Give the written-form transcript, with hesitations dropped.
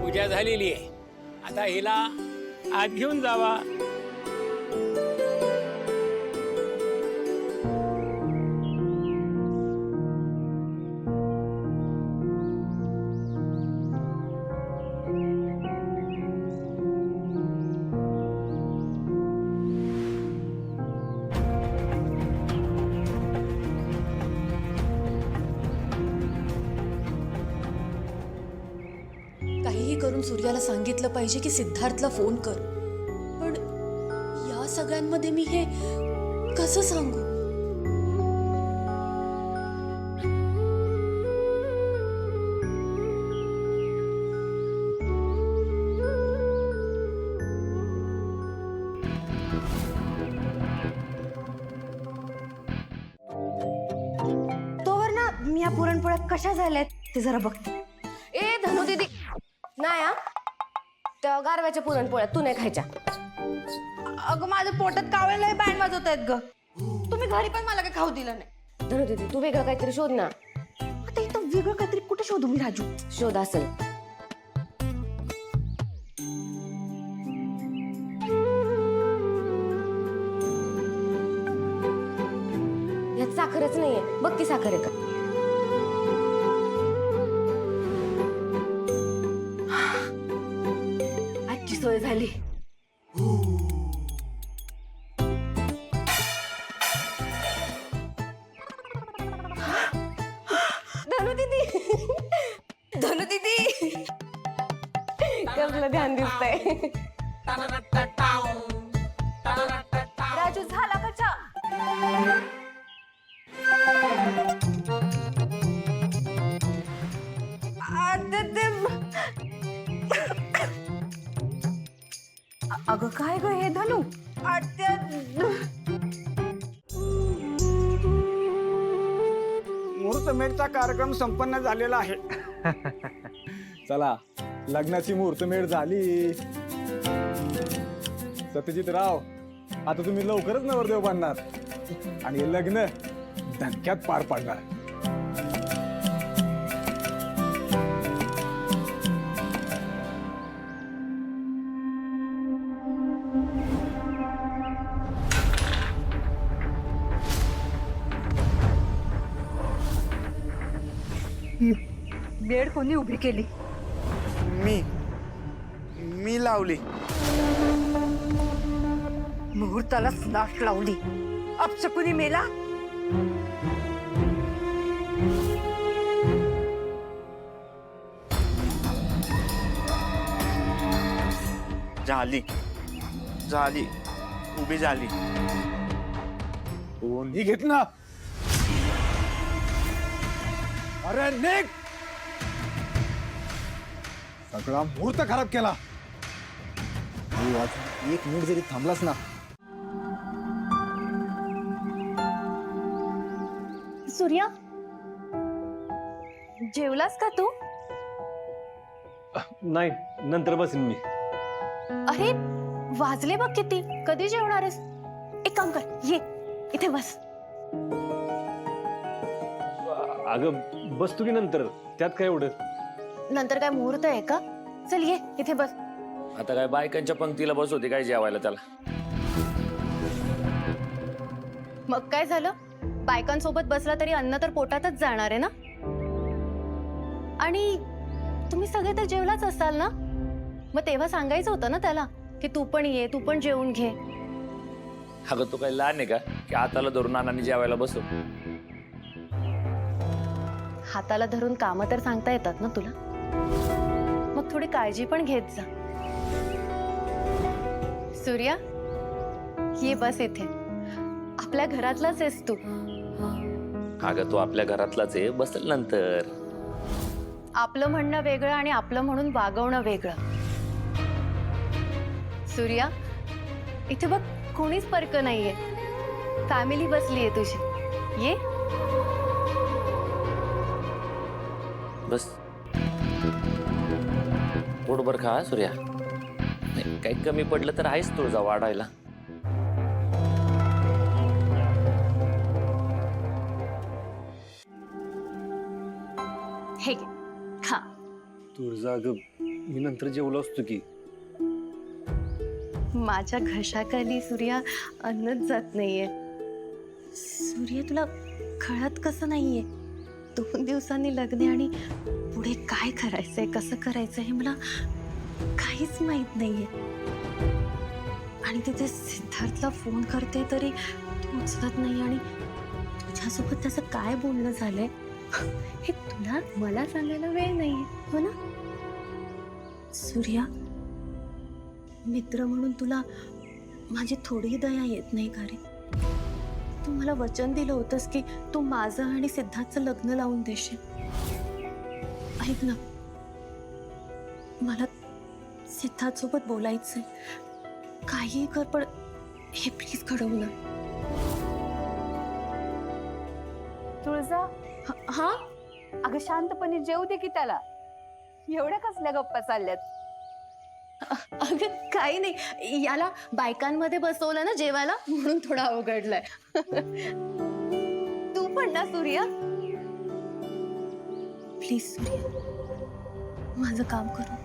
पूजा झालेली आहे. आता हिला आत घेऊन जावा. काहीही करून सूर्याला सांगितलं पाहिजे की सिद्धार्थला फोन कर. पण या सगळ्यांमध्ये मी हे कसं सांगू? तोवर ना मी या पुरणपोळ्या कशा झाल्यात ते जरा बघते. ए धनु दीदी नाही हा, त्या गारव्याच्या पुरणपोळ्या तू नाही खायच्या. अगं माझ्या पोटात कावळे बँड वाजवत आहेत ग. तुम्ही घरी पण मला काही खाऊ दिलं नाही. धनु दीदी तू वेगळं काहीतरी शोध ना. आता इथं वेगळं काहीतरी कुठे शोधू मी राजू? शोध असेल. यात साखरच नाहीये, बघ की साखर आहे का. आजची सोय झाली. धनु दीदी धनु दीदी कसलं ध्यान दिसतंय. राजू झाला का चहा? अगं काय ग हे धनु? मुहूर्तमेढचा कार्यक्रम संपन्न झालेला आहे. चला लग्नाची मुहूर्तमेढ झाली. सत्यजित राव, आता तुम्ही लवकरच नवरदेव बनणार आणि हे लग्न धक्क्यात पार पडणार. बेड कोणी उभी केली? मी लावली. मुहूर्ताला स्नाट लावली. अपशकुनी मेला. झाली झाली उभी झाली. कोणी घेत ना. अरे निक, सगळा मुहूर्त खराब केला. तू आज एक मिनिट जरी थांबलास ना. सूर्या, जेवलास का तू? नाही, नंतर बसेन मी. अरे वाजले बघ किती. कधी जेवणार आहेस? एक काम कर, ये इथे बस. अगं बसतो की नंतर, त्यात काय एवढं. नंतर काय मुहूर्त आहे का? चल ये इथे बस. आता काय बायकांच्या पंक्तीला बसवते काय जेवायला त्याला. मग काय झालं? बायकांसोबत बसला तरी अन्न तर पोटातच जाणार आहे ना. आणि तुम्ही सगळे तर जेवलाच असाल ना. मग तेव्हा सांगायचं होतं ना त्याला की तू पण ये, तू पण जेवून घे. अगं तू काही लहान आहे का की हाताला धरून नानांनी जेवायला बसव. हाताला धरून कामं तर सांगता येतात ना तुला. मग थोडी काळजी पण घेत जा. सूर्या, ये बस इथे. आपल्या घरातलाच आहेस तू. अगं तू आपल्या घरातलाच आहे, बसल नंतर. आपलं म्हणणं वेगळं आणि आपलं म्हणून वागवणं वेगळं. सूर्या, इथे बघ कोणीच परक नाहीये. फॅमिली बसलीये तुझी. ये बस. पोटभर खा सूर्या. नाही, काही कमी पडलं तर आहेच तुळजा वाढायला. हे घे, खा. तुळजा अगं मी नंतर जेवलो असतो की. माझ्या घशाखाली सूर्या अन्नच जात नाहीये. सूर्य तुला कळत कसं नाहीये? 2 दिवसांनी लग्न आणि पुढे काय करायचंय कसं करायचंय हे मला काहीच माहित नाहीये. आणि तिथे सिद्धार्थला फोन करते तरी तू उचलत नाही आणि तुझ्यासोबत त्याचं काय बोलणं झालंय हे तुला मला सांगायला वेळ नाहीये, हो ना? सूर्या, मित्र म्हणून तुला माझी थोडी दया येत नाही का रे? तू मला वचन दिलं होतंस की तू माझं आणि सिद्धार्थचं लग्न लावून देशील. ऐक ना, मला सिद्धार्थ सोबत बोलायचंय. काही कर पण हे प्लीज घडवू ना. तुळजा, हा अगं शांतपणे जेवू दे की त्याला. एवढ्या कसल्या गप्पा चालल्यात? अगं काही नाही, याला बायकांमध्ये बसवलं ना जेवायला म्हणून थोडा अवघडलाय. तू पण ना सूर्या, प्लीज सूर्या माझं काम करू.